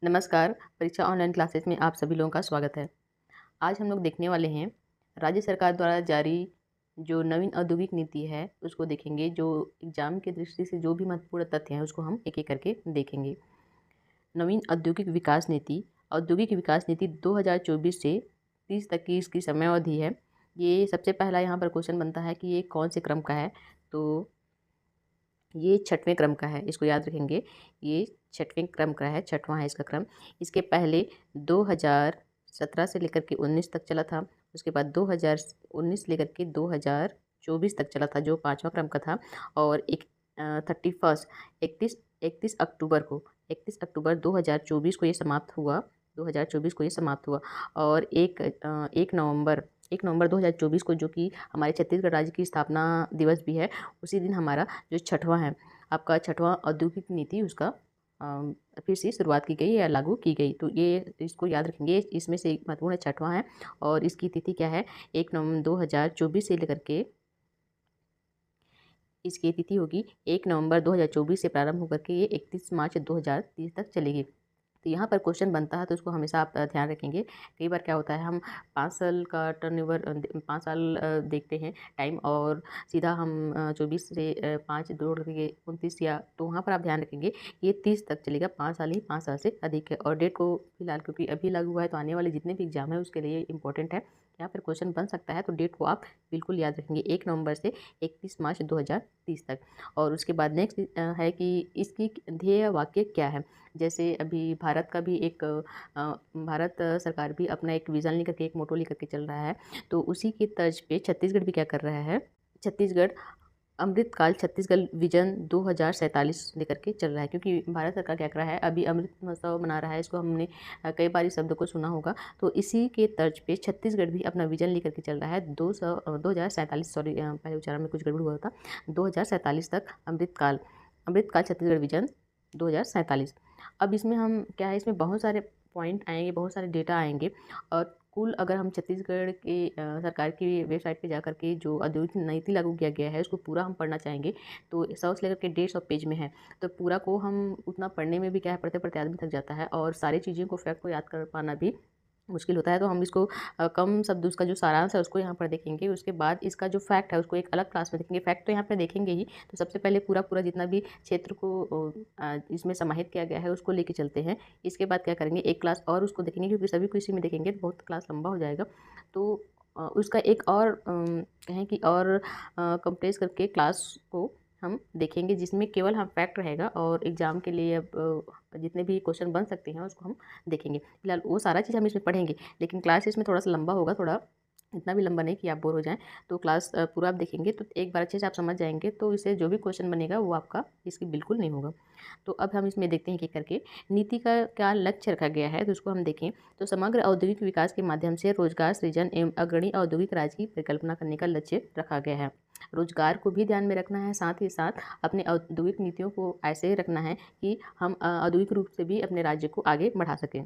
नमस्कार, परीक्षा online classes में आप सभी लोगों का स्वागत है। आज हम लोग देखने वाले हैं, राज्य सरकार द्वारा जारी जो नवीन औद्योगिक नीति है, उसको देखेंगे। जो एग्ज़ाम की दृष्टि से जो भी महत्वपूर्ण तथ्य हैं, उसको हम एक-एक करके देखेंगे। नवीन औद्योगिक विकास नीति 2024 से 30 तक की इसकी समयावधि है। ये सबसे पहला यहाँ पर क्वेश्चन बनता है कि ये कौन से क्रम का है? तो ये 6वें क्रम का है, इसको याद रखेंगे। ये 6वें क्रम का है, 6वां है इसका क्रम। इसके पहले 2017 से लेकर के 19 तक चला था। उसके बाद 2019 से लेकर के 2024 तक चला था, जो 5वां क्रम का था। और 31 अक्टूबर 2024 को ये समाप्त हुआ। 2024 को ये समाप्त हुआ। और 1 नवंबर 2024 को, जो कि हमारे छत्तीसगढ़ राज्य की स्थापना दिवस भी है, उसी दिन हमारा जो 6वां है, आपका 6वां औद्योगिक नीति, उसका फिर से शुरुआत की गई या लागू की गई। तो ये इसको याद रखेंगे। इसमें से एक महत्वपूर्ण 6वां है और इसकी तिथि क्या है? 1 नवंबर 2024 से लेकर के इसकी तिथि होगी 1 नवंबर 2024 से प्रारंभ होकर के ये 31 मार्च 2030 तक चलेगी। तो यहाँ पर क्वेश्चन बनता है, तो उसको हमेशा आप ध्यान रखेंगे। कई बार क्या होता है, हम 5 साल का टर्नओवर 5 साल देखते हैं टाइम, और सीधा हम 24 से 5 जोड़ करके 29, या तो वहाँ पर आप ध्यान रखेंगे ये 30 तक चलेगा। 5 साल ही 5 साल से अधिक है। और डेट को फिलहाल क्योंकि अभी लागू हुआ है, तो आने वाले जितने भी एग्जाम है उसके लिए इंपॉर्टेंट है। यहाँ पर क्वेश्चन बन सकता है, तो डेट को आप बिल्कुल याद रखेंगे, 1 नवंबर से 31 मार्च 2030 तक। और उसके बाद नेक्स्ट है कि इसकी ध्येय वाक्य क्या है। जैसे अभी भारत का भी एक भारत सरकार भी अपना एक विज़न लेकर के, एक मोटो लेकर के चल रहा है। तो उसी की तर्ज पे छत्तीसगढ़ भी क्या कर रहा है, छत्तीसगढ़ अमृतकाल छत्तीसगढ़ विजन 2047 लेकर के चल रहा है। क्योंकि भारत सरकार क्या कर रहा है, अभी अमृत महोत्सव मना रहा है। इसको हमने कई बार इस शब्द को सुना होगा। तो इसी के तर्ज पे छत्तीसगढ़ भी अपना विजन लेकर के चल रहा है। 2047, सॉरी पहले उच्चारण में कुछ गड़बड़ हुआ था। 2047 तक अमृतकाल अमृतकाल छत्तीसगढ़ विजन 2047। अब इसमें हम क्या है, इसमें बहुत सारे पॉइंट आएंगे, बहुत सारे डेटा आएंगे। और कुल अगर हम छत्तीसगढ़ के सरकार की वेबसाइट पे जाकर के जो औद्योगिक नीति लागू किया गया है, उसको पूरा हम पढ़ना चाहेंगे, तो 100 से लेकर के 150 पेज में है। तो पूरा को हम उतना पढ़ने में भी क्या है, पढ़ते पढ़ते आदमी थक जाता है, और सारी चीज़ों को, फैक्ट को याद कर पाना भी मुश्किल होता है। तो हम इसको कम शब्द, उसका जो सारांश है उसको यहाँ पर देखेंगे। उसके बाद इसका जो फैक्ट है उसको एक अलग क्लास में देखेंगे। फैक्ट तो यहाँ पर देखेंगे ही। तो सबसे पहले पूरा पूरा जितना भी क्षेत्र को इसमें समाहित किया गया है उसको लेके चलते हैं। इसके बाद क्या करेंगे, एक क्लास और उसको देखेंगे, क्योंकि सभी को इसी में देखेंगे तो बहुत क्लास लंबा हो जाएगा। तो उसका एक और कहें कि और कंप्रेस करके क्लास को हम देखेंगे, जिसमें केवल हम फैक्ट रहेगा, और एग्ज़ाम के लिए अब जितने भी क्वेश्चन बन सकते हैं उसको हम देखेंगे। फिलहाल वो सारा चीज़ हम इसमें पढ़ेंगे, लेकिन क्लास इसमें थोड़ा सा लंबा होगा, थोड़ा इतना भी लंबा नहीं कि आप बोर हो जाएं। तो क्लास पूरा आप देखेंगे तो एक बार अच्छे से आप समझ जाएंगे, तो इससे जो भी क्वेश्चन बनेगा वो आपका इसकी बिल्कुल नहीं होगा। तो अब हम इसमें देखते हैं कि करके नीति का क्या लक्ष्य रखा गया है, तो उसको हम देखें। तो समग्र औद्योगिक विकास के माध्यम से रोजगार सृजन एवं अग्रणी औद्योगिक राज्य की परिकल्पना करने का लक्ष्य रखा गया है। रोजगार को भी ध्यान में रखना है, साथ ही साथ अपने औद्योगिक नीतियों को ऐसे ही रखना है कि हम औद्योगिक रूप से भी अपने राज्य को आगे बढ़ा सकें।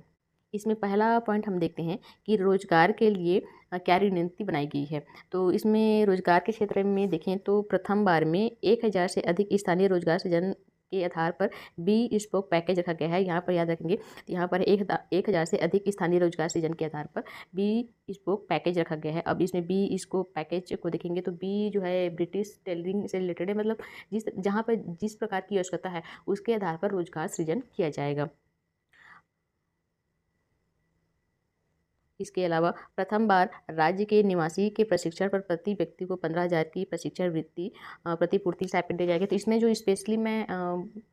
इसमें पहला पॉइंट हम देखते हैं कि रोजगार के लिए क्या रणनीति बनाई गई है। तो इसमें रोजगार के क्षेत्र में देखें तो प्रथम बार में 1000 से अधिक स्थानीय रोजगार सृजन के आधार पर बी स्पोक पैकेज रखा गया है। यहाँ पर याद रखेंगे, तो यहाँ पर 1000 से अधिक स्थानीय रोजगार सृजन के आधार पर बी स्पोक पैकेज रखा गया है। अब इसमें बी स्पोक पैकेज को देखेंगे तो बी जो है ब्रिटिश टेलरिंग से रिलेटेड है, मतलब जहाँ पर जिस प्रकार की आवश्यकता है उसके आधार पर रोजगार सृजन किया जाएगा। इसके अलावा प्रथम बार राज्य के निवासी के प्रशिक्षण पर प्रति व्यक्ति को 15,000 की प्रशिक्षण वृत्ति प्रतिपूर्ति स्टाइपेंड दी जाएगी। तो इसमें जो स्पेशली मैं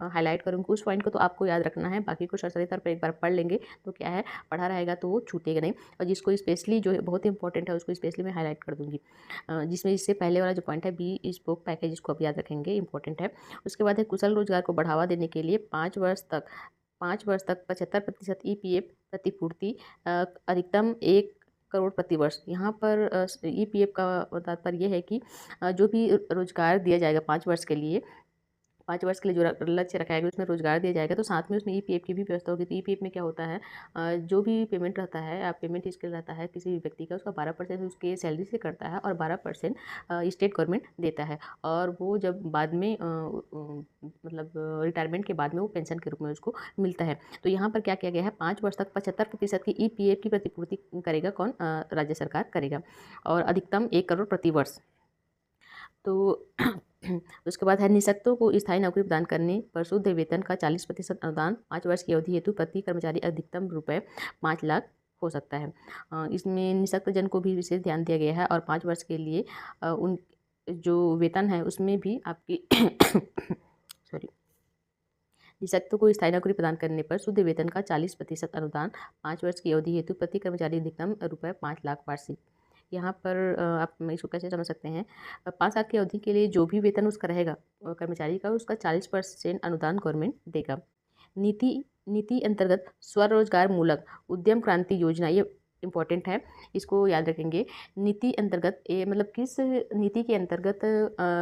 हाईलाइट करूँगी उस पॉइंट को तो आपको याद रखना है, बाकी को सरसरी तौर पर एक बार पढ़ लेंगे तो क्या है, पढ़ा रहेगा तो वो छूटेगा नहीं। और जिसको स्पेशली जो है बहुत इंपॉर्टेंट है उसको स्पेशली मैं हाईलाइट कर दूँगी। जिसमें इससे पहले वाला जो पॉइंट है बी स्पोक पैकेज, इसको आप याद रखेंगे, इंपॉर्टेंट है। उसके बाद है कुशल रोजगार को बढ़ावा देने के लिए 5 वर्ष तक 75% ईपीएफ प्रतिपूर्ति, अधिकतम 1 करोड़ प्रति वर्ष। यहाँ पर ईपीएफ का तात्पर्य ये है कि जो भी रोजगार दिया जाएगा 5 वर्ष के लिए, 5 वर्ष के लिए जो लक्ष्य रखा गया उसमें रोजगार दिया जाएगा। तो साथ में उसमें ईपीएफ की भी व्यवस्था होगी। तो ईपीएफ में क्या होता है, जो भी पेमेंट रहता है या पेमेंट स्केल रहता है किसी भी व्यक्ति का, उसका 12% उसके सैलरी से करता है और 12% स्टेट गवर्नमेंट देता है। और वो जब बाद में मतलब रिटायरमेंट के बाद में वो पेंशन के रूप में उसको मिलता है। तो यहाँ पर क्या किया गया है, 5 वर्ष तक 75% की ईपीएफ की प्रतिपूर्ति करेगा कौन, राज्य सरकार करेगा, और अधिकतम 1 करोड़ प्रति वर्ष। तो उसके बाद है, निःशक्तों को स्थायी नौकरी प्रदान करने पर शुद्ध वेतन का 40% अनुदान 5 वर्ष की अवधि हेतु प्रति कर्मचारी अधिकतम रुपये 5 लाख हो सकता है। इसमें निःशक्त जन को भी विशेष ध्यान दिया गया है और 5 वर्ष के लिए उन जो वेतन है उसमें भी आपकी सॉरी, निःशक्तों को स्थायी नौकरी प्रदान करने पर शुद्ध वेतन का 40% अनुदान 5 वर्ष की अवधि हेतु प्रति कर्मचारी अधिकतम रुपये 5 लाख वार्षिक। यहाँ पर आप इसको कैसे समझ सकते हैं, 5 साल की अवधि के लिए जो भी वेतन उसका रहेगा कर्मचारी का, उसका 40% अनुदान गवर्नमेंट देगा। नीति अंतर्गत स्वरोजगार मूलक उद्यम क्रांति योजना, ये इम्पोर्टेंट है, इसको याद रखेंगे। नीति अंतर्गत ये मतलब किस नीति के अंतर्गत,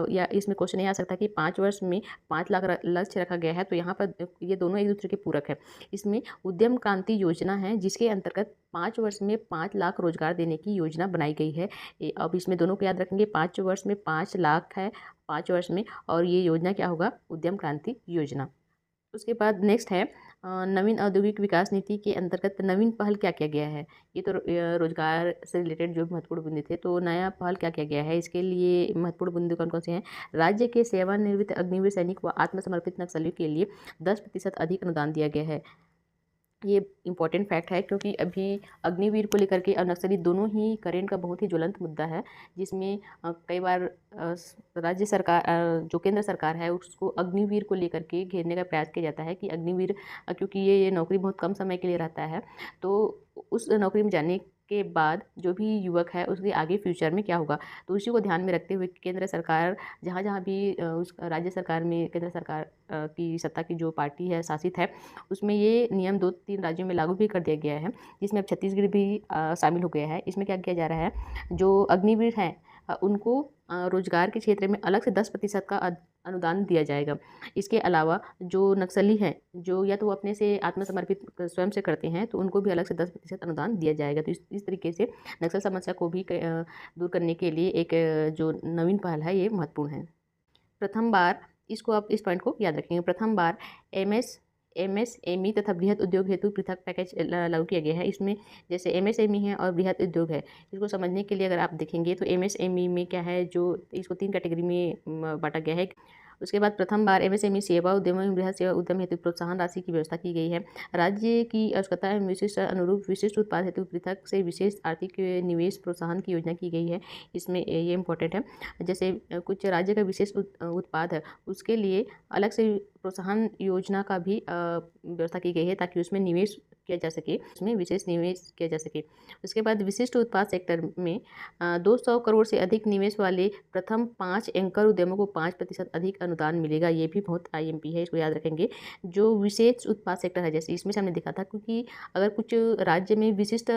या इसमें क्वेश्चन ये आ सकता है कि 5 वर्ष में 5 लाख लक्ष्य रखा गया है, तो यहाँ पर ये दोनों एक दूसरे के पूरक है। इसमें उद्यम क्रांति योजना है जिसके अंतर्गत 5 वर्ष में 5 लाख रोजगार देने की योजना बनाई गई है। अब इसमें दोनों को याद रखेंगे, 5 वर्ष में 5 लाख है 5 वर्ष में, और ये योजना क्या होगा, उद्यम क्रांति योजना। उसके बाद नेक्स्ट है, नवीन औद्योगिक विकास नीति के अंतर्गत नवीन पहल क्या किया गया है। ये तो रोजगार से रिलेटेड जो महत्वपूर्ण बिंदु थे, तो नया पहल क्या किया गया है, इसके लिए महत्वपूर्ण बिंदु कौन कौन से हैं। राज्य के सेवानिवृत्त अग्निवीर सैनिक व आत्मसमर्पित नक्सलियों के लिए 10% अधिक अनुदान दिया गया है। ये इम्पॉर्टेंट फैक्ट है क्योंकि अभी अग्निवीर को लेकर के और नक्सली दोनों ही करेंट का बहुत ही ज्वलंत मुद्दा है, जिसमें कई बार राज्य सरकार जो केंद्र सरकार है उसको अग्निवीर को लेकर के घेरने का प्रयास किया जाता है कि अग्निवीर, क्योंकि ये नौकरी बहुत कम समय के लिए रहता है, तो उस नौकरी में जाने के बाद जो भी युवक है उसके आगे फ्यूचर में क्या होगा। तो उसी को ध्यान में रखते हुए केंद्र सरकार जहाँ जहाँ भी उस राज्य सरकार में केंद्र सरकार की सत्ता की जो पार्टी है शासित है, उसमें ये नियम 2-3 राज्यों में लागू भी कर दिया गया है, जिसमें अब छत्तीसगढ़ भी शामिल हो गया है। इसमें क्या किया जा रहा है, जो अग्निवीर हैं उनको रोजगार के क्षेत्र में अलग से 10% का अनुदान दिया जाएगा। इसके अलावा जो नक्सली हैं, जो या तो वो अपने से आत्मसमर्पित स्वयं से करते हैं, तो उनको भी अलग से 10% अनुदान दिया जाएगा। तो इस तरीके से नक्सल समस्या को भी दूर करने के लिए एक जो नवीन पहल है ये महत्वपूर्ण है। प्रथम बार, इसको आप इस पॉइंट को याद रखेंगे, प्रथम बार एमएसएमई तथा बृहद उद्योग हेतु पृथक पैकेज लागू किया गया है। इसमें जैसे एमएसएमई है और बृहद उद्योग है, इसको समझने के लिए अगर आप देखेंगे तो एमएसएमई में क्या है, जो इसको 3 कैटेगरी में बांटा गया है। उसके बाद प्रथम बार एमएसएमई सेवा उद्यम एवं बृहद सेवा उद्यम हेतु प्रोत्साहन राशि की व्यवस्था की गई है। राज्य की आवश्यकता एवं विशिष्ट अनुरूप विशिष्ट उत्पाद हेतु पृथक से विशेष आर्थिक निवेश प्रोत्साहन की योजना की गई है। इसमें ये इम्पोर्टेंट है, जैसे कुछ राज्य का विशेष उत्पाद है उसके लिए अलग से प्रोत्साहन योजना का भी व्यवस्था की गई है ताकि उसमें निवेश किया जा सके, उसमें विशेष निवेश किया जा सके। उसके बाद विशिष्ट उत्पाद सेक्टर में 200 करोड़ से अधिक निवेश वाले प्रथम 5 एंकर उद्यमों को 5% अधिक अनुदान मिलेगा। ये भी बहुत आईएमपी है, इसको याद रखेंगे। जो विशेष उत्पाद सेक्टर है, जैसे इसमें से हमने देखा था, क्योंकि अगर कुछ राज्य में विशिष्ट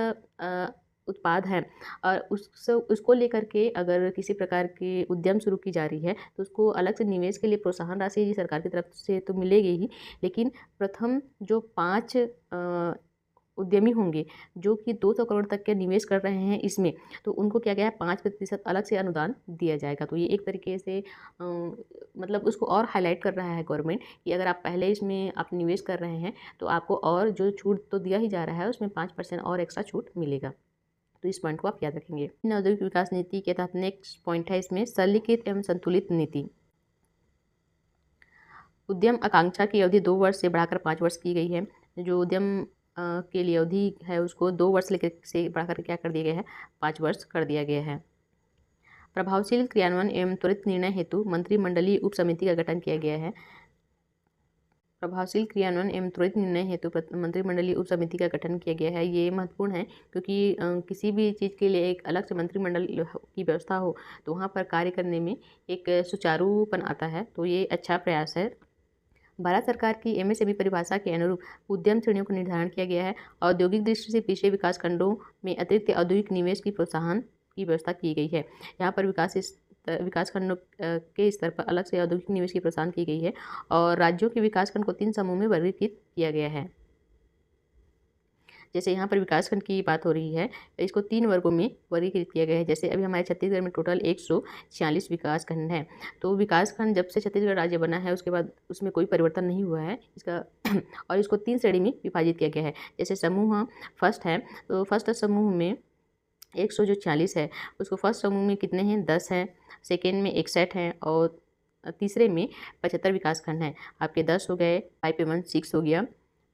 उत्पाद हैं और उसको लेकर के अगर किसी प्रकार के उद्यम शुरू की जा रही है तो उसको अलग से निवेश के लिए प्रोत्साहन राशि सरकार की तरफ से तो मिलेगी ही, लेकिन प्रथम जो 5 उद्यमी होंगे जो कि 200 करोड़ तक के निवेश कर रहे हैं इसमें, तो उनको क्या गया है 5% अलग से अनुदान दिया जाएगा। तो ये एक तरीके से मतलब उसको और हाईलाइट कर रहा है गवर्नमेंट कि अगर आप पहले इसमें आप निवेश कर रहे हैं तो आपको और जो छूट तो दिया ही जा रहा है उसमें 5% और एक्स्ट्रा छूट मिलेगा। तो इस पॉइंट को आप याद रखेंगे। औद्योगिक विकास नीति के तहत नेक्स्ट पॉइंट है इसमें सरलीकृत एवं संतुलित नीति। उद्यम आकांक्षा की अवधि 2 वर्ष से बढ़ाकर 5 वर्ष की गई है। जो उद्यम के लिए अवधि है उसको 2 वर्ष लेकर से बढ़ाकर क्या कर दिया गया है, 5 वर्ष कर दिया गया है। प्रभावशील क्रियान्वयन एवं त्वरित निर्णय हेतु मंत्रिमंडलीय उप समिति का गठन किया गया है। प्रभावशील क्रियान्वयन एवं त्वरित निर्णय हेतु मंत्रिमंडलीय उप समिति का गठन किया गया है। ये महत्वपूर्ण है क्योंकि किसी भी चीज़ के लिए एक अलग से मंत्रिमंडल की व्यवस्था हो तो वहाँ पर कार्य करने में एक सुचारूपन आता है, तो ये अच्छा प्रयास है। भारत सरकार की एमएसएमई परिभाषा के अनुरूप उद्यम श्रेणियों का निर्धारण किया गया है। औद्योगिक दृष्टि से पिछड़े विकास खंडों में अतिरिक्त औद्योगिक निवेश की प्रोत्साहन की व्यवस्था की गई है। यहाँ पर विकास विकासखंडों के स्तर पर अलग से औद्योगिक निवेश की प्रोत्साहन की गई है और राज्यों के विकासखंड को 3 समूह में वर्गीकृत किया गया है। जैसे यहाँ पर विकासखंड की बात हो रही है, इसको 3 वर्गों में वर्गीकृत किया गया है। जैसे अभी हमारे छत्तीसगढ़ में टोटल 146 विकासखंड हैं। तो विकासखंड जब से छत्तीसगढ़ राज्य बना है उसके बाद उसमें कोई परिवर्तन नहीं हुआ है इसका और इसको 3 श्रेणी में विभाजित किया गया है। जैसे समूह फर्स्ट है, तो फर्स्ट समूह में 146 है, उसको फर्स्ट समूह में कितने हैं, 10 हैं, सेकेंड में 61 हैं और तीसरे में 75 विकासखंड हैं। आपके 10 हो गए, 5 पे 1 6 हो गया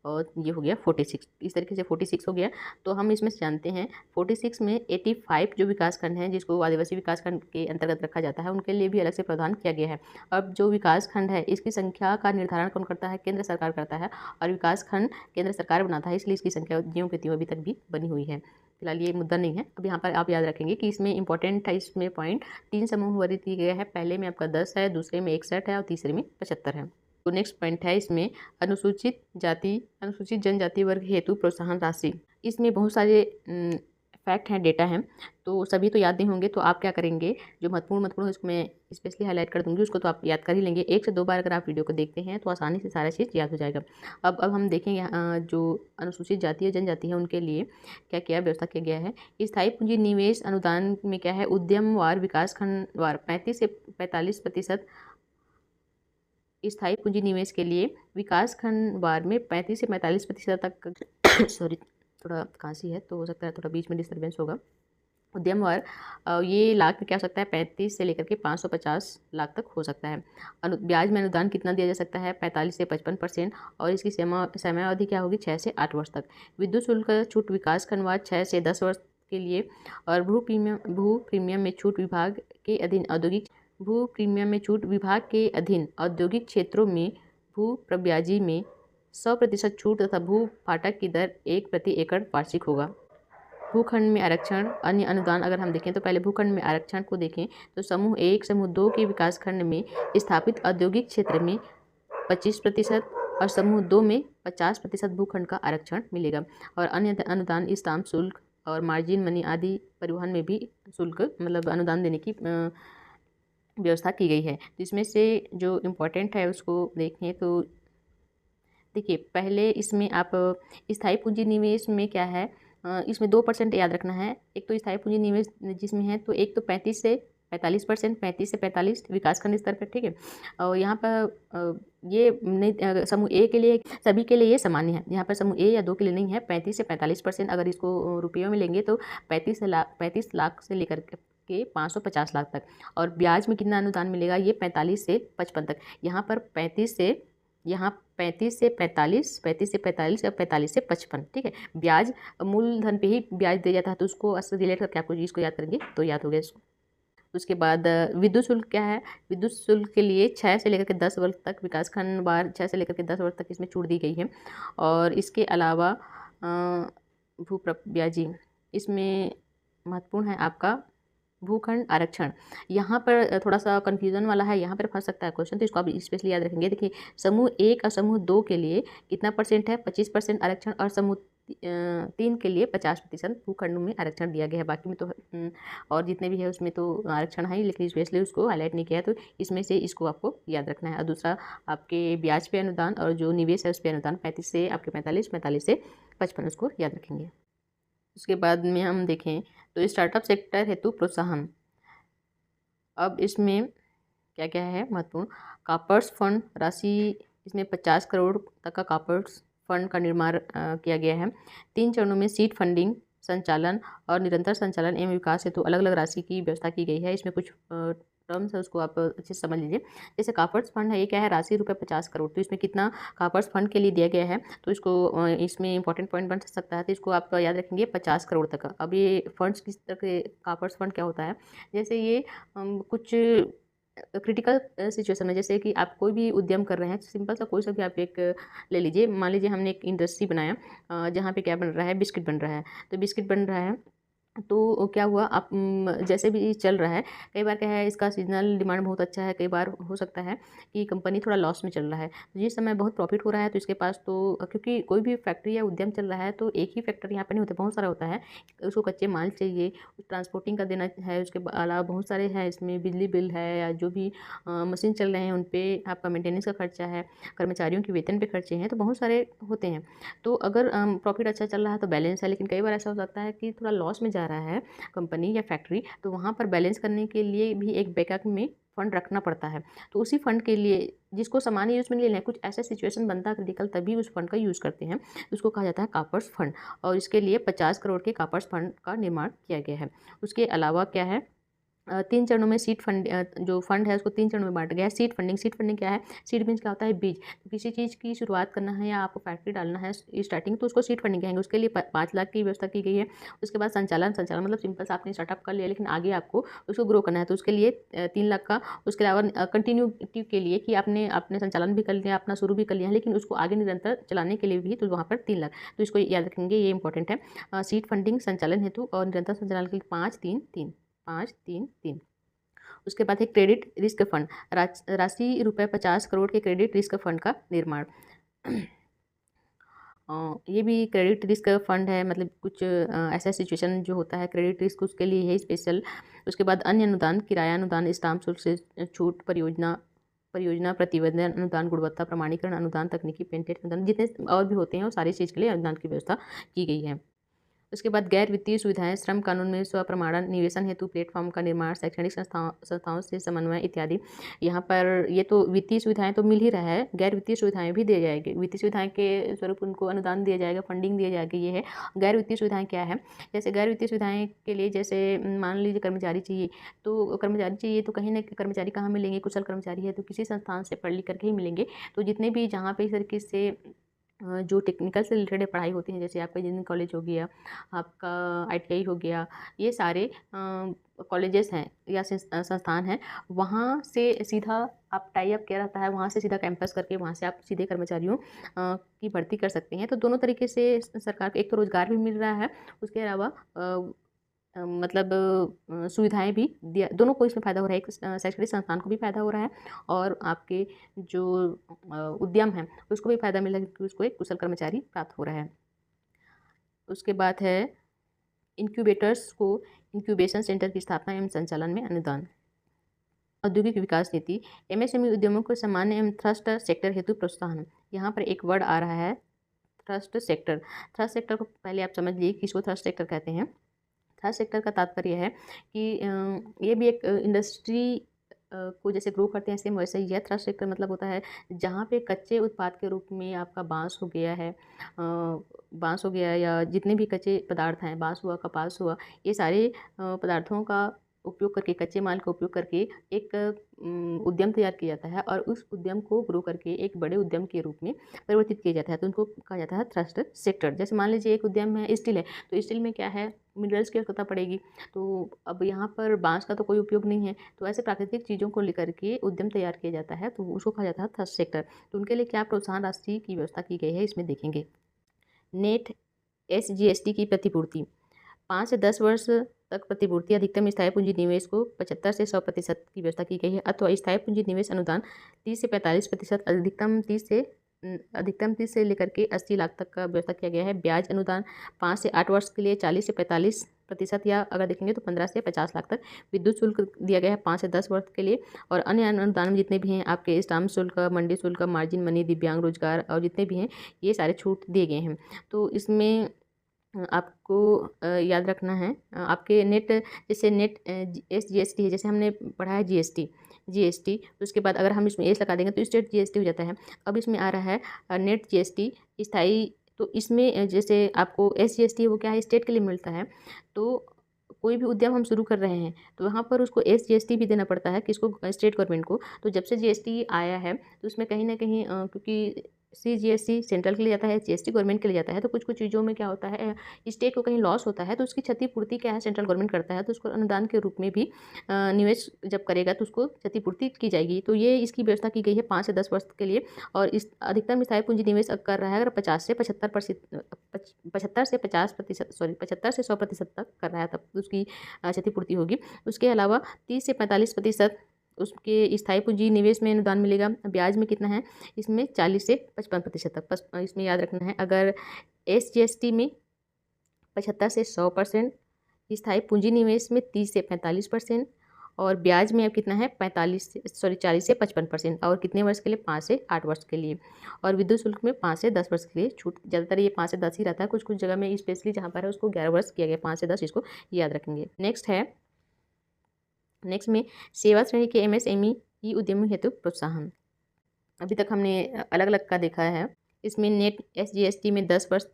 और ये हो गया 46। इस तरीके से 46 हो गया। तो हम इसमें से जानते हैं 46 में 85 जो विकासखंड हैं जिसको आदिवासी विकासखंड के अंतर्गत रखा जाता है, उनके लिए भी अलग से प्रावधान किया गया है। अब जो विकासखंड है इसकी संख्या का निर्धारण कौन करता है, केंद्र सरकार करता है और विकासखंड केंद्र सरकार बनाता है, इसलिए इसकी संख्या ज्यों के त्यों अभी तक भी बनी हुई है। फिलहाल ये मुद्दा नहीं है। अब यहाँ पर आप याद रखेंगे कि इसमें इंपॉर्टेंट है, इसमें पॉइंट 3 समूह वर्गीकृत किए गए हैं। पहले में आपका 10 है, दूसरे में 61 है और तीसरे में 75 है। तो नेक्स्ट पॉइंट है इसमें अनुसूचित जनजाति वर्ग हेतु प्रोत्साहन राशि। इसमें बहुत सारे फैक्ट हैं, डेटा हैं, तो सभी तो याद नहीं होंगे। तो आप क्या करेंगे, जो महत्वपूर्ण है उसको मैं स्पेशली हाईलाइट कर दूंगी, उसको तो आप याद कर ही लेंगे। 1 से 2 बार अगर आप वीडियो को देखते हैं तो आसानी से सारा चीज़ याद हो जाएगा। अब हम देखेंगे जो अनुसूचित जाति और जनजाति है उनके लिए क्या क्या व्यवस्था किया गया है। स्थायी पूंजी निवेश अनुदान में क्या है, उद्यमवार विकासखंड वार 35 से 45% स्थायी पूंजी निवेश के लिए विकासखंड वार में 35 से 45% तक सॉरी थोड़ा खांसी है तो हो सकता है थोड़ा बीच में डिस्टर्बेंस होगा। उद्यम वार ये लाख में क्या हो सकता है, 35 से लेकर के 550 लाख तक हो सकता है। ब्याज में अनुदान कितना दिया जा सकता है, 45 से 55% और इसकी समयावधि क्या होगी, 6 से 8 वर्ष तक। विद्युत शुल्क छूट विकासखंड वार 6 से 10 वर्ष के लिए और भू प्रीमियम में छूट विभाग के अधीन औद्योगिक क्षेत्रों में भू प्रब्याजी में 100% छूट तथा भू फाटक की दर 1 प्रति एकड़ वार्षिक होगा। भूखंड में आरक्षण अन्य अनुदान अगर हम देखें तो पहले भूखंड में आरक्षण को देखें तो समूह 1 समूह 2 के विकासखंड में स्थापित औद्योगिक क्षेत्र में 25% और समूह 2 में 50% भूखंड का आरक्षण मिलेगा। और अन्य अनुदान स्टाम्प शुल्क और मार्जिन मनी आदि परिवहन में भी शुल्क मतलब अनुदान देने की व्यवस्था की गई है। जिसमें से जो इम्पोर्टेंट है उसको देखें तो देखिए, पहले इसमें आप स्थायी पूंजी निवेश में क्या है, इसमें 2% याद रखना है। एक तो स्थायी पूंजी निवेश जिसमें है तो एक तो 35 से 45%, 35 से 45 विकासखंड स्तर पर, ठीक है। और यहाँ पर ये समूह ए के लिए सभी के लिए ये सामान्य है। यहाँ पर समूह ए या 2 के लिए नहीं है। 35 से 45% अगर इसको रुपयों में लेंगे तो 35 लाख से लेकर के 550 लाख तक। और ब्याज में कितना अनुदान मिलेगा, ये 45 से 55 तक। यहाँ 35 से 45 और 45 से 55, ठीक है। ब्याज मूलधन पे ही ब्याज दिया जाता है तो उसको रिलेट करके आपको इसको याद करेंगे तो याद हो गया इसको। उसके बाद विद्युत शुल्क क्या है, विद्युत शुल्क के लिए 6 से लेकर के 10 वर्ष तक विकासखंड वार 6 से लेकर के 10 वर्ष तक इसमें छूट दी गई है। और इसके अलावा भूप्रब्याजी इसमें महत्वपूर्ण है आपका भूखंड आरक्षण। यहाँ पर थोड़ा सा कन्फ्यूजन वाला है, यहाँ पर फंस सकता है क्वेश्चन, तो इसको आप स्पेशली याद रखेंगे। देखिए, समूह 1 और समूह 2 के लिए कितना परसेंट है, 25% आरक्षण और समूह 3 के लिए 50% भूखंड में आरक्षण दिया गया है। बाकी में तो और जितने भी है उसमें तो आरक्षण है, लेकिन स्पेशली उसको हाईलाइट नहीं किया है, तो इसमें से इसको आपको याद रखना है। और दूसरा आपके ब्याज पे अनुदान और जो निवेश है उस पर अनुदान 35 से आपके 45 से 55 उसको याद रखेंगे। उसके बाद में हम देखें तो स्टार्टअप सेक्टर हेतु प्रोत्साहन। अब इसमें क्या क्या है महत्वपूर्ण, कॉर्पस फंड राशि इसमें 50 करोड़ तक का कॉर्पस फंड का निर्माण किया गया है। 3 चरणों में सीड फंडिंग, संचालन और निरंतर संचालन एवं विकास हेतु अलग अलग राशि की व्यवस्था की गई है। इसमें कुछ टर्म्स है उसको आप अच्छे से समझ लीजिए। जैसे कॉर्पस फंड है, ये क्या है, राशि रुपये 50 करोड़। तो इसमें कितना कॉर्पस फंड के लिए दिया गया है, तो इसको इसमें इंपॉर्टेंट पॉइंट बन सकता है, तो इसको आप याद रखेंगे 50 करोड़ तक का। अब ये फंड्स किस तरह के, कॉर्पस फंड क्या होता है, जैसे ये कुछ क्रिटिकल सिचुएशन में, जैसे कि आप कोई भी उद्यम कर रहे हैं, सिंपल सा कोई सा भी आप एक ले लीजिए। मान लीजिए हमने एक इंडस्ट्री बनाया जहाँ पे क्या बन रहा है, बिस्किट बन रहा है। तो बिस्किट बन रहा है तो क्या हुआ, आप जैसे भी चल रहा है, कई बार क्या है, इसका सीजनल डिमांड बहुत अच्छा है, कई बार हो सकता है कि कंपनी थोड़ा लॉस में चल रहा है, तो जिस समय बहुत प्रॉफिट हो रहा है तो इसके पास तो क्योंकि कोई भी फैक्ट्री या उद्यम चल रहा है तो एक ही फैक्ट्री यहाँ पे नहीं होता, बहुत सारा होता है। उसको कच्चे माल चाहिए, ट्रांसपोर्टिंग का देना है, उसके अलावा बहुत सारे हैं, इसमें बिजली बिल है या जो भी मशीन चल रहे हैं उन पर आपका मेंटेनेंस का खर्चा है, कर्मचारियों के वेतन पे खर्चे हैं, तो बहुत सारे होते हैं। तो अगर प्रॉफिट अच्छा चल रहा है तो बैलेंस है, लेकिन कई बार ऐसा हो सकता है कि थोड़ा लॉस में जा रहा है कंपनी या फैक्ट्री, तो वहाँ पर बैलेंस करने के लिए भी एक बैकअप में फंड रखना पड़ता है। तो उसी फंड के लिए जिसको सामान्य यूज़ में नहीं लेना है, कुछ ऐसा सिचुएशन बनता है क्रिटिकल, तभी उस फंड का यूज़ करते हैं, उसको कहा जाता है कॉपर्स फंड। और इसके लिए 50 करोड़ के कॉपर्स फंड का निर्माण किया गया है। उसके अलावा क्या है, 3 चरणों में सीड फंड, जो फंड है उसको 3 चरणों में बाँटा गया है। सीड फंडिंग, सीड फंडिंग क्या है? सीड मीन्स क्या होता है? बीज। तो किसी चीज़ की शुरुआत करना है या आपको फैक्ट्री डालना है स्टार्टिंग, तो उसको सीड फंडिंग कहेंगे। उसके लिए 5 लाख की व्यवस्था की गई है। उसके बाद संचालन, संचालन मतलब सिंपल सा आपने स्टार्टअप कर लिया, लेकिन आगे आपको उसको ग्रो करना है, तो उसके लिए 3 लाख का। उसके अलावा कंटिन्यूटी के लिए कि आपने आपने संचालन भी कर लिया, अपना शुरू भी कर लिया है, लेकिन उसको आगे निरंतर चलाने के लिए भी, तो वहाँ पर 3 लाख। तो इसको याद रखेंगे, ये इंपॉर्टेंट है। सीड फंडिंग संचालन हेतु और निरंतर संचालन के लिए 5-3-3, 5-3-3। उसके बाद है क्रेडिट रिस्क फंड, राशि रुपये 50 करोड़ के क्रेडिट रिस्क फंड का निर्माण। ये भी क्रेडिट रिस्क फंड है, मतलब कुछ ऐसा सिचुएशन जो होता है क्रेडिट रिस्क, उसके लिए है स्पेशल। उसके बाद अन्य अनुदान, किराया अनुदान, स्टाम्प शुल्क से छूट, परियोजना परियोजना प्रतिवेदन अनुदान, गुणवत्ता प्रमाणीकरण अनुदान, तकनीकी पेटेंट अनुदान, जितने और भी होते हैं वो सारी चीज़ के लिए अनुदान की व्यवस्था की गई है। उसके बाद गैर वित्तीय सुविधाएं, श्रम कानून में स्वप्रमाणन, निवेशन हेतु प्लेटफॉर्म का निर्माण, शैक्षणिक संस्थाओं से समन्वय इत्यादि। यहाँ पर ये तो वित्तीय सुविधाएं तो मिल ही रहा है, गैर वित्तीय सुविधाएं भी दी जाएगी। वित्तीय सुविधाएं के स्वरूप उनको अनुदान दिया जाएगा, फंडिंग दिया जाएगी, ये है। गैर वित्तीय सुविधाएं क्या है? जैसे गैर वित्तीय सुविधाएं के लिए, जैसे मान लीजिए कर्मचारी चाहिए, तो कर्मचारी चाहिए तो कहीं ना कर्मचारी कहाँ मिलेंगे? कुशल कर्मचारी है तो किसी संस्थान से पढ़ लिख करके ही मिलेंगे। तो जितने भी जहाँ पे इस तरीके से जो टेक्निकल से रिलेटेड पढ़ाई होती है, जैसे आपका इंजीनियरिंग कॉलेज हो गया, आपका आईटीआई हो गया, ये सारे कॉलेजेस हैं या संस्थान हैं, वहाँ से सीधा आप टाई अप किया रहता है, वहाँ से सीधा कैंपस करके वहाँ से आप सीधे कर्मचारियों की भर्ती कर सकते हैं। तो दोनों तरीके से सरकार को एक तो रोज़गार भी मिल रहा है, उसके अलावा मतलब सुविधाएं भी दिया, दोनों को इसमें फ़ायदा हो रहा है। एक शैक्षणिक संस्थान को भी फ़ायदा हो रहा है और आपके जो उद्यम है उसको भी फ़ायदा मिल रहा है, क्योंकि उसको एक कुशल कर्मचारी प्राप्त हो रहा है। उसके बाद है इंक्यूबेटर्स को, इंक्यूबेशन सेंटर की स्थापना एवं संचालन में अनुदान। औद्योगिक विकास नीति, एमएसएमई उद्यमों को सामान्य एवं थ्रस्ट सेक्टर हेतु प्रोत्साहन। यहाँ पर एक वर्ड आ रहा है थ्रस्ट सेक्टर। थ्रस्ट सेक्टर को पहले आप समझ लीजिए किसको थ्रस्ट सेक्टर कहते हैं। थर्ड सेक्टर का तात्पर्य है कि ये भी एक इंडस्ट्री को जैसे ग्रो करते हैं, सेम वैसे ही है। थर्ड सेक्टर मतलब होता है जहाँ पे कच्चे उत्पाद के रूप में आपका बांस हो गया है, बांस हो गया या जितने भी कच्चे पदार्थ हैं, बांस हुआ, कपास हुआ, ये सारे पदार्थों का उपयोग करके, कच्चे माल का उपयोग करके एक उद्यम तैयार किया जाता है और उस उद्यम को ग्रो करके एक बड़े उद्यम के रूप में परिवर्तित किया जाता है, तो उनको कहा जाता है थ्रस्ट सेक्टर। जैसे मान लीजिए एक उद्यम है स्टील है, तो स्टील में क्या है, मिनरल्स की आवश्यकता पड़ेगी, तो अब यहाँ पर बांस का तो कोई उपयोग नहीं है, तो ऐसे प्राकृतिक चीज़ों को लेकर के उद्यम तैयार किया जाता है, तो उसको कहा जाता है थ्रस्ट सेक्टर। तो उनके लिए क्या प्रोत्साहन राशि की व्यवस्था की गई है, इसमें देखेंगे। नेट SGST की प्रतिपूर्ति, 5 से 10 वर्ष तक प्रतिपूर्ति, अधिकतम स्थायी पूंजी निवेश को 75 से 100% की व्यवस्था की गई है, अथवा स्थायी पूंजी निवेश अनुदान 30 से 45%, अधिकतम 30 से लेकर के 80 लाख तक का व्यवस्था किया गया है। ब्याज अनुदान 5 से 8 वर्ष के लिए 40 से 45%, या अगर देखेंगे तो 15 से 50 लाख तक। विद्युत शुल्क दिया गया है 5 से 10 वर्ष के लिए, और अन्य अनुदान जितने भी हैं आपके स्टाम्प शुल्क, मंडी शुल्क, मार्जिन मनी, दिव्यांग रोजगार और जितने भी हैं, ये सारे छूट दिए गए हैं। तो इसमें आपको याद रखना है आपके नेट, जैसे नेट SGST है, जैसे हमने पढ़ा है GST, उसके बाद अगर हम इसमें एस लगा देंगे तो स्टेट GST हो जाता है। अब इसमें आ रहा है नेट GST स्थायी, तो इसमें जैसे आपको SGST वो क्या है, स्टेट के लिए मिलता है। तो कोई भी उद्यम हम शुरू कर रहे हैं तो वहाँ पर उसको SGST भी देना पड़ता है, किसको, स्टेट गवर्नमेंट को। तो जब से GST आया है तो उसमें कहीं ना कहीं क्योंकि CGST सेंट्रल के लिए जाता है, GST गवर्नमेंट के लिए जाता है। तो कुछ कुछ चीज़ों में क्या होता है, स्टेट को कहीं लॉस होता है तो उसकी क्षतिपूर्ति क्या है सेंट्रल गवर्नमेंट करता है, तो उसको अनुदान के रूप में भी निवेश जब करेगा तो उसको क्षतिपूर्ति की जाएगी। तो ये इसकी व्यवस्था की गई है 5 से 10 वर्ष के लिए। और इस अधिकतम स्थायी पूंजी निवेश कर रहा है अगर 50 से 100% तक कर रहा है तब उसकी क्षतिपूर्ति होगी। उसके अलावा 30 से 45% उसके स्थायी पूंजी निवेश में अनुदान मिलेगा। ब्याज में कितना है, इसमें 40 से 55% तक। बस इसमें याद रखना है, अगर SGST में 75 से 100%, स्थायी पूंजी निवेश में 30 से 45% और ब्याज में अब कितना है 40 से 55%। और कितने वर्ष के लिए, 5 से 8 वर्ष के लिए। और विद्युत शुल्क में 5 से 10 वर्ष के लिए छूट, ज़्यादातर ये 5 से 10 ही रहता है, कुछ कुछ जगह में स्पेशली जहाँ पर है उसको 11 वर्ष किया गया, 5 से 10 इसको याद रखेंगे। नेक्स्ट में सेवा श्रेणी के MSME ई उद्यमी हेतु प्रोत्साहन। अभी तक हमने अलग अलग का देखा है। इसमें नेट SGST में 10 वर्ष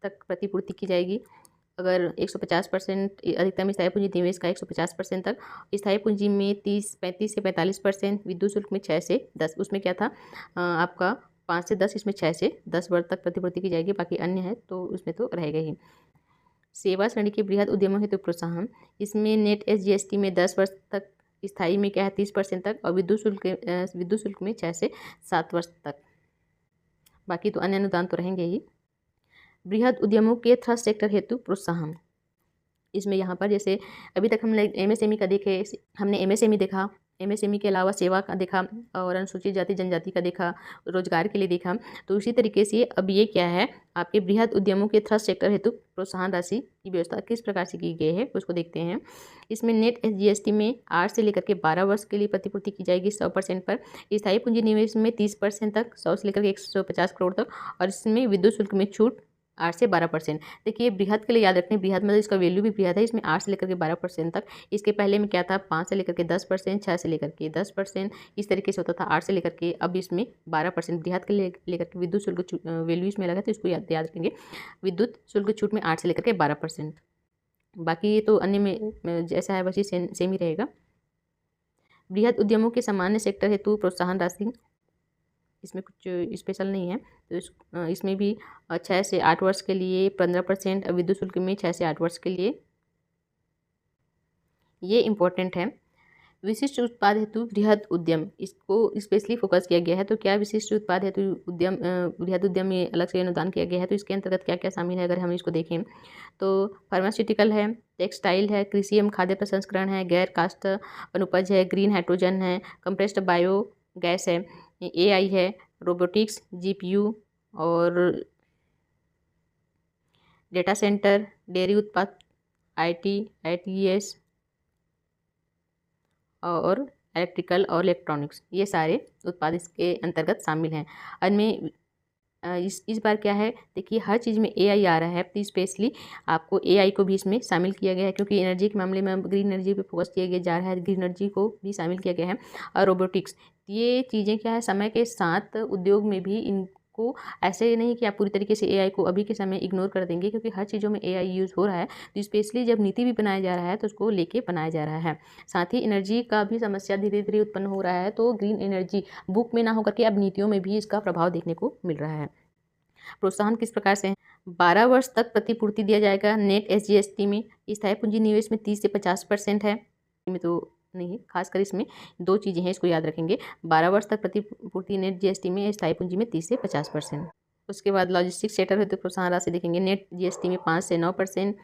तक प्रतिपूर्ति की जाएगी। अगर 150% अधिकतम स्थायी पूंजी निवेश का 150% तक, स्थायी पूंजी में 35 से 45%, विद्युत शुल्क में 6 से 10, उसमें क्या था आपका 5 से 10, इसमें 6 से 10 वर्ष तक प्रतिपूर्ति की जाएगी, बाकी अन्य है तो उसमें तो रहेगा ही। सेवा श्रेणी के बृहद उद्यमों हेतु प्रोत्साहन, इसमें नेट SGST में 10 वर्ष तक, स्थायी में क्या है 30% तक और विद्युत शुल्क में 6 से 7 वर्ष तक, बाकी तो अन्य अनुदान तो रहेंगे ही। बृहद उद्यमों के थ्रस्ट सेक्टर हेतु प्रोत्साहन, इसमें यहाँ पर जैसे अभी तक हमने MSME का देखे, हमने MSME देखा, MSME के अलावा सेवा का देखा और अनुसूचित जाति जनजाति का देखा, रोजगार के लिए देखा। तो उसी तरीके से अब ये क्या है, आपके बृहद उद्यमों के थ्रस्ट सेक्टर हेतु प्रोत्साहन राशि की व्यवस्था किस प्रकार से की गई है उसको देखते हैं। इसमें नेट SGST में 8 से लेकर के 12 वर्ष के लिए प्रतिपूर्ति की जाएगी 100% पर, स्थायी पूंजी निवेश में 30% तक, 100 से लेकर के 150 करोड़ तक, और इसमें विद्युत शुल्क में छूट 8 से 12%। देखिए बृहद के लिए याद रखने, बृहद मतलब इसका वैल्यू भी बृहद है, इसमें 8 से लेकर के 12% तक। इसके पहले में क्या था, 5 से लेकर के 10%, 6 से लेकर के 10%, इस तरीके से होता था 8 से लेकर के, अब इसमें 12% बृहद के लेकर के विद्युत शुल्क वैल्यू इसमें लगा, तो इसको याद रखेंगे, विद्युत शुल्क छूट में 8 से लेकर के 12%। बाकी तो अन्य में जैसा है वैसे सेम ही रहेगा। बृहद उद्यमों के सामान्य सेक्टर हेतु प्रोत्साहन राशि, इसमें कुछ स्पेशल नहीं है, तो इसमें भी 6 से 8 वर्ष के लिए 15%, विद्युत शुल्क में 6 से 8 वर्ष के लिए, ये इम्पोर्टेंट है। विशिष्ट उत्पाद हेतु बृहद उद्यम, इसको स्पेशली फोकस किया गया है। तो क्या विशिष्ट उत्पाद हेतु उद्यम बृहद उद्यम में अलग से अनुदान किया गया है, तो इसके अंतर्गत क्या क्या शामिल है अगर हम इसको देखें तो फार्मास्यूटिकल है, टेक्सटाइल है, कृषि एवं खाद्य प्रसंस्करण है, गैर कास्ट अनुपज है, ग्रीन हाइड्रोजन है, कंप्रेस्ड बायो गैस है, AI है, रोबोटिक्स, GPU और डेटा सेंटर, डेयरी उत्पाद, ITES और इलेक्ट्रिकल और इलेक्ट्रॉनिक्स, ये सारे उत्पाद इसके अंतर्गत शामिल हैं। इनमें इस बार क्या है, देखिए हर चीज़ में AI आ रहा है, तो स्पेशली आपको AI को भी इसमें शामिल किया गया है, क्योंकि एनर्जी के मामले में ग्रीन एनर्जी पे फोकस किया गया जा रहा है, ग्रीन एनर्जी को भी शामिल किया गया है। और रोबोटिक्स, ये चीज़ें क्या है, समय के साथ उद्योग में भी इनको ऐसे नहीं कि आप पूरी तरीके से AI को अभी के समय इग्नोर कर देंगे, क्योंकि हर चीज़ों में AI यूज़ हो रहा है, तो स्पेशली जब नीति भी बनाया जा रहा है तो उसको लेके बनाया जा रहा है। साथ ही एनर्जी का भी समस्या धीरे धीरे उत्पन्न हो रहा है, तो ग्रीन एनर्जी बुक में ना होकर के अब नीतियों में भी इसका प्रभाव देखने को मिल रहा है। प्रोत्साहन किस प्रकार से है, 12 वर्ष तक प्रतिपूर्ति दिया जाएगा नेट SGST में, स्थायी पूंजी निवेश में 30 से 50% है, में तो नहीं, खासकर इसमें 2 चीज़ें हैं, इसको याद रखेंगे, 12 वर्ष तक प्रतिपूर्ति नेट GST में, स्थायी पूंजी में 30 से 50%। उसके बाद लॉजिस्टिक्स सेक्टर हेतु प्रोत्साहन राशि देखेंगे, नेट GST में 5 से 9%,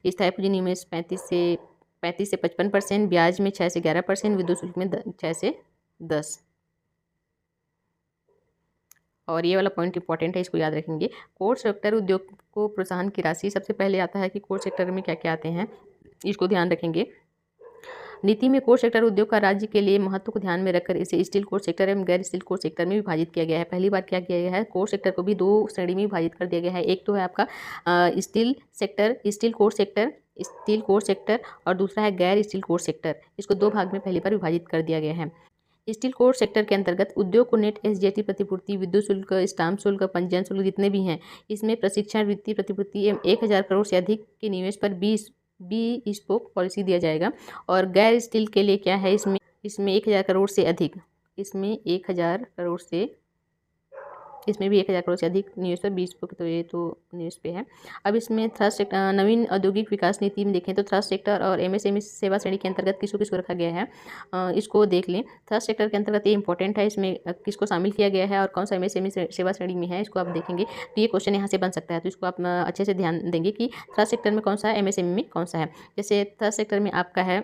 स्थायी पूंजी निवेश 35 से 55%, ब्याज में 6 से 11%, विद्युत शुल्क में 6 से 10। और ये वाला पॉइंट इंपॉर्टेंट है, इसको याद रखेंगे। कोर सेक्टर उद्योग को प्रोत्साहन की राशि, सबसे पहले आता है कि कोर सेक्टर में क्या क्या आते हैं, इसको ध्यान रखेंगे। नीति में कोर सेक्टर उद्योग का राज्य के लिए महत्व को ध्यान में रखकर इसे स्टील कोर सेक्टर एवं गैर स्टील कोर सेक्टर में विभाजित किया गया है। पहली बार क्या किया गया है, कोर सेक्टर को भी 2 श्रेणी में विभाजित कर दिया गया है। एक तो है आपका स्टील कोर सेक्टर और दूसरा है गैर स्टील कोर सेक्टर। इसको 2 भाग में पहली बार विभाजित कर दिया गया है। स्टील कोर सेक्टर के अंतर्गत उद्योग को नेट SGST प्रतिपूर्ति, विद्युत शुल्क, स्टाम्प शुल्क, पंजीयन शुल्क जितने भी हैं, इसमें प्रशिक्षण, वित्तीय प्रतिपूर्ति एवं 1000 करोड़ से अधिक के निवेश पर बी स्पोक पॉलिसी दिया जाएगा। और गैर स्टील के लिए क्या है, इसमें 1000 करोड़ से अधिक, इसमें 1000 करोड़ से इसमें भी 1000 करोड़ से अधिक निवेश पर 20 बुक, तो ये तो निवेश पे है। अब इसमें थर्ड सेक्टर नवीन औद्योगिक विकास नीति में देखें तो थर्ड सेक्टर और एमएसएमई सेवा श्रेणी के अंतर्गत किसको किसको रखा गया है, इसको देख लें। थर्ड सेक्टर के अंतर्गत ये इंपॉर्टेंट है, इसमें किसको शामिल किया गया है और कौन सा एमएसएमई सेवा श्रेणी में है, इसको आप देखेंगे तो ये क्वेश्चन यहाँ से बन सकता है। तो इसको आप अच्छे से ध्यान देंगे कि थर्ड सेक्टर में कौन सा है, एमएसएमई में कौन सा है। जैसे थर्ड सेक्टर में आपका है,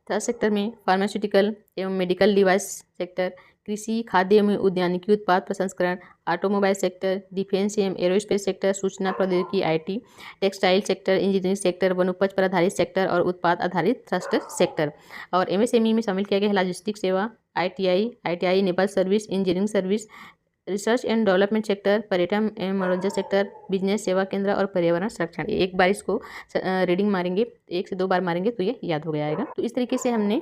थर्ड सेक्टर में फार्मास्यूटिकल एवं मेडिकल डिवाइस सेक्टर, कृषि, खाद्य एवं उद्यानिकी उत्पाद प्रसंस्करण, ऑटोमोबाइल सेक्टर, डिफेंस एवं एरोस्पेस सेक्टर, सूचना प्रौद्योगिकी IT, textile sector, engineering sector, वनोपज पर आधारित सेक्टर और उत्पाद आधारित थ्रस्ट सेक्टर। और एमएसएमई में शामिल किया गया है लॉजिस्टिक सेवा, ITI enable service, engineering service, research and development sector, पर्यटन एवं मनोरंजन सेक्टर, बिजनेस सेवा केंद्र और पर्यावरण संरक्षण। एक बार इसको रीडिंग मारेंगे, 1 से 2 बार मारेंगे तो ये याद हो गया आएगा। तो इस तरीके से हमने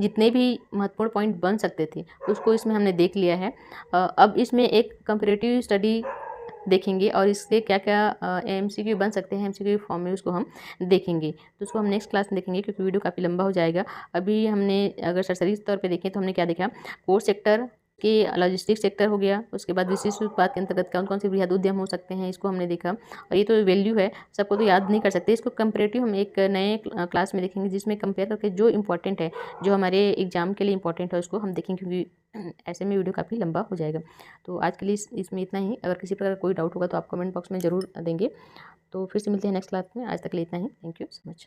जितने भी महत्वपूर्ण पॉइंट बन सकते थे उसको इसमें हमने देख लिया है। अब इसमें एक कंपैरेटिव स्टडी देखेंगे और इससे क्या क्या एमसीक्यू बन सकते हैं, एमसीक्यू फॉर्म में उसको हम देखेंगे। तो उसको हम नेक्स्ट क्लास में देखेंगे क्योंकि वीडियो काफ़ी लंबा हो जाएगा। अभी हमने अगर सरसरी तौर पे देखें तो हमने क्या देखा, कोर सेक्टर के लॉजिस्टिक सेक्टर हो गया, उसके बाद विशिष्ट उत्पाद के अंतर्गत कौन कौन से बृहद उद्यम हो सकते हैं, इसको हमने देखा। और ये तो वैल्यू है, सबको तो याद नहीं कर सकते, इसको कंपेरेटिव हम एक नए क्लास में देखेंगे जिसमें कंपेयर करके जो इंपॉर्टेंट है, जो हमारे एग्जाम के लिए इंपॉर्टेंट है उसको हम देखेंगे, क्योंकि ऐसे में वीडियो काफ़ी लंबा हो जाएगा। तो आज के लिए इसमें इतना ही। अगर किसी प्रकार कोई डाउट होगा तो आप कमेंट बॉक्स में ज़रूर देंगे। तो फिर से मिलते हैं नेक्स्ट क्लास में। आज तक के लिए इतना ही। Thank you so much.